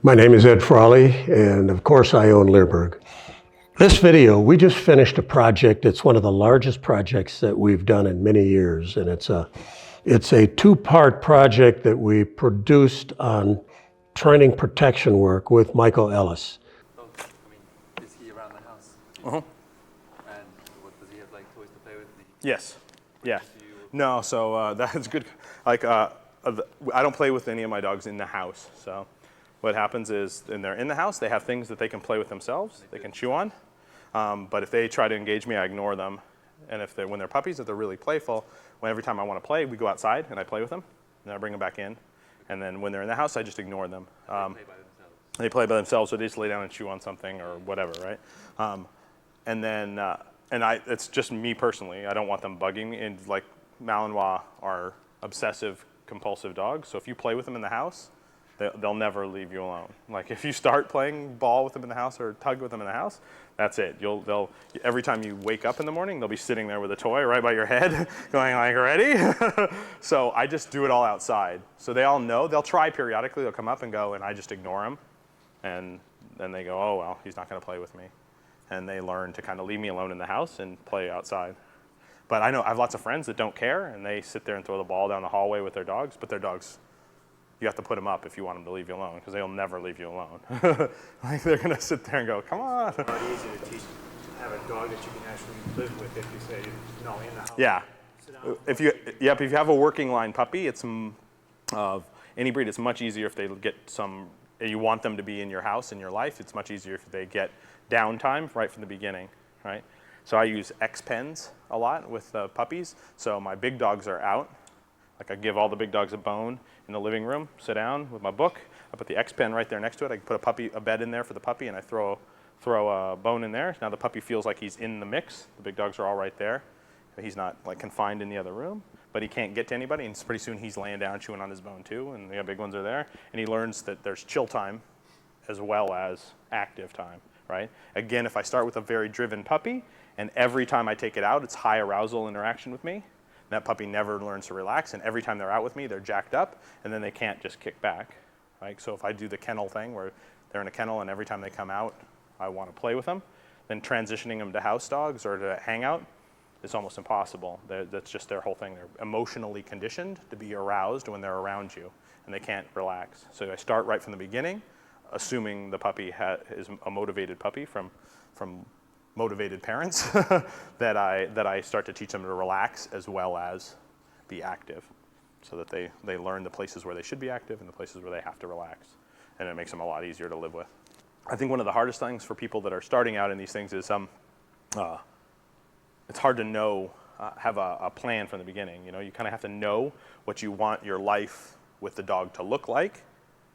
My name is Ed Frawley, and of course I own Leerburg. This video, we just finished a project. It's one of the largest projects that we've done in many years, and it's a two-part project that we produced on training protection work with Michael Ellis. Is he around the house? Uh-huh. And what, does he have like toys to play with? Yes. Yeah. No, so that's good. Like, I don't play with any of my dogs in the house. So what happens is, when they're in the house, they have things that they can play with themselves, they can chew on. But if they try to engage me, I ignore them. And when they're puppies, if they're really playful, every time I want to play, we go outside and I play with them. And I bring them back in. And then when they're in the house, I just ignore them. They play by themselves. They play by themselves, so they just lay down and chew on something or whatever, right? It's just me personally. I don't want them bugging me. And like Malinois are obsessive, compulsive dogs. So if you play with them in the house, they'll never leave you alone. Like if you start playing ball with them in the house or tug with them in the house, that's it. Every time you wake up in the morning, they'll be sitting there with a toy right by your head, going like, ready? So I just do it all outside. So they all know. They'll try periodically. They'll come up and go, and I just ignore them. And then they go, oh, well, he's not going to play with me. And they learn to kind of leave me alone in the house and play outside. But I know I have lots of friends that don't care, and they sit there and throw the ball down the hallway with their dogs, but their dogs, you have to put them up if you want them to leave you alone, because they'll never leave you alone. Like they're going to sit there and go, come on. It's not easy to teach, have a dog that you can actually live with if you say, no, in the house. Yeah. Sit down. If you have a working line puppy, it's of any breed, it's much easier if they get you want them to be in your house, in your life. It's much easier if they get downtime right from the beginning, right? So I use X pens a lot with puppies. So my big dogs are out. Like I give all the big dogs a bone in the living room, sit down with my book. I put the X pen right there next to it. I put a bed in there for the puppy, and I throw a bone in there. Now the puppy feels like he's in the mix. The big dogs are all right there. He's not like confined in the other room, but he can't get to anybody. And pretty soon he's laying down chewing on his bone too, and the big ones are there. And he learns that there's chill time as well as active time, right? Again, if I start with a very driven puppy, and every time I take it out, it's high arousal interaction with me, that puppy never learns to relax, and every time they're out with me, they're jacked up, and then they can't just kick back, right? So if I do the kennel thing where they're in a kennel and every time they come out, I want to play with them, then transitioning them to house dogs or to hangout is almost impossible. That's just their whole thing. They're emotionally conditioned to be aroused when they're around you, and they can't relax. So I start right from the beginning, assuming the puppy is a motivated puppy from motivated parents, that I start to teach them to relax as well as be active, so that they learn the places where they should be active and the places where they have to relax, and it makes them a lot easier to live with. I think one of the hardest things for people that are starting out in these things is it's hard to know, have a plan from the beginning. You know, you kind of have to know what you want your life with the dog to look like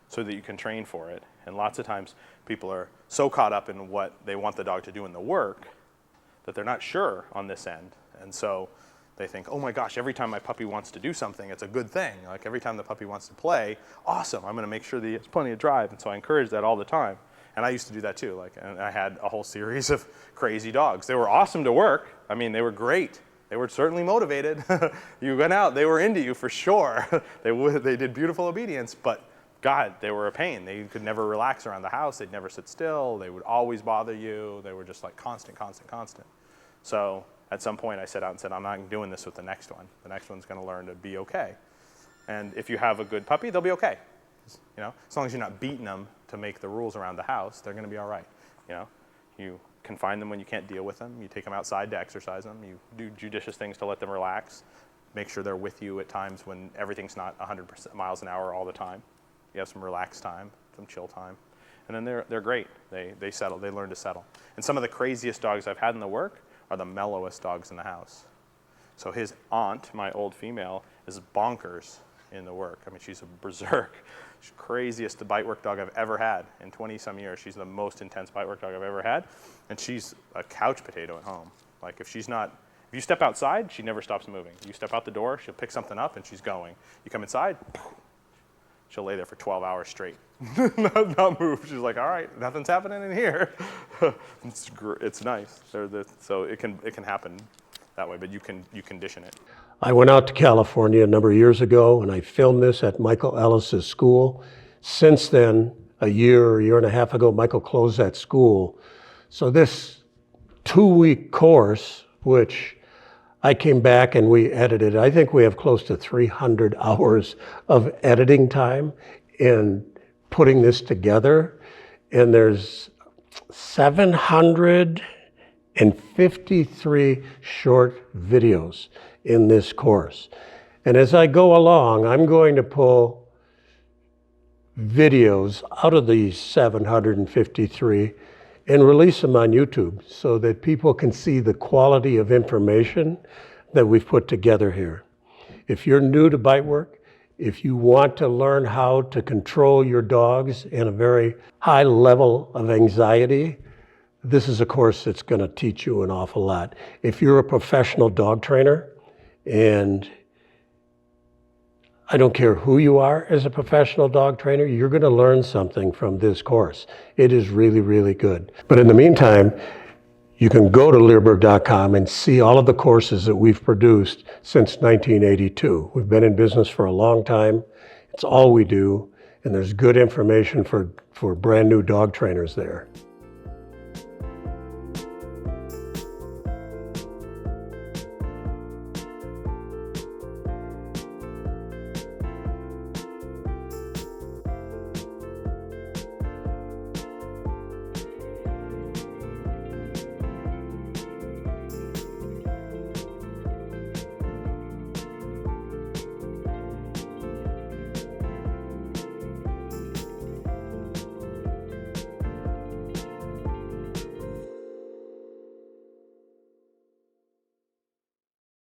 so that you can train for it. And lots of times people are so caught up in what they want the dog to do in the work that they're not sure on this end. And so they think, oh my gosh, every time my puppy wants to do something, it's a good thing. Like every time the puppy wants to play, awesome, I'm going to make sure that he has plenty of drive. And so I encourage that all the time. And I used to do that too. And I had a whole series of crazy dogs. They were awesome to work. I mean, they were great. They were certainly motivated. You went out, they were into you for sure. They did beautiful obedience, but God, they were a pain. They could never relax around the house. They'd never sit still. They would always bother you. They were just like constant. So at some point I set out and said, I'm not doing this with the next one. The next one's going to learn to be okay. And if you have a good puppy, they'll be okay. You know, as long as you're not beating them to make the rules around the house, they're going to be all right. You know, you confine them when you can't deal with them. You take them outside to exercise them. You do judicious things to let them relax. Make sure they're with you at times when everything's not 100% miles an hour all the time. You have some relaxed time, some chill time. And then they're great. They settle. They learn to settle. And some of the craziest dogs I've had in the work are the mellowest dogs in the house. So his aunt, my old female, is bonkers in the work. I mean, she's a berserk. She's the craziest bite work dog I've ever had in 20-some years. She's the most intense bite work dog I've ever had. And she's a couch potato at home. Like if you step outside, she never stops moving. You step out the door, she'll pick something up and she's going. You come inside, she'll lay there for 12 hours straight, not move. She's like, all right, nothing's happening in here. It's nice. So it can happen that way, but you condition it. I went out to California a number of years ago and I filmed this at Michael Ellis's school. Since then, a year and a half ago, Michael closed that school. So this 2-week course, which I came back and we edited, I think we have close to 300 hours of editing time in putting this together. And there's 753 short videos in this course. And as I go along, I'm going to pull videos out of these 753 and release them on YouTube so that people can see the quality of information that we've put together here. If you're new to bite work, if you want to learn how to control your dogs in a very high level of anxiety, this is a course that's going to teach you an awful lot. If you're a professional dog trainer, and I don't care who you are as a professional dog trainer, you're going to learn something from this course. It is really, really good. But in the meantime, you can go to Leerburg.com and see all of the courses that we've produced since 1982. We've been in business for a long time. It's all we do, and there's good information for brand new dog trainers there.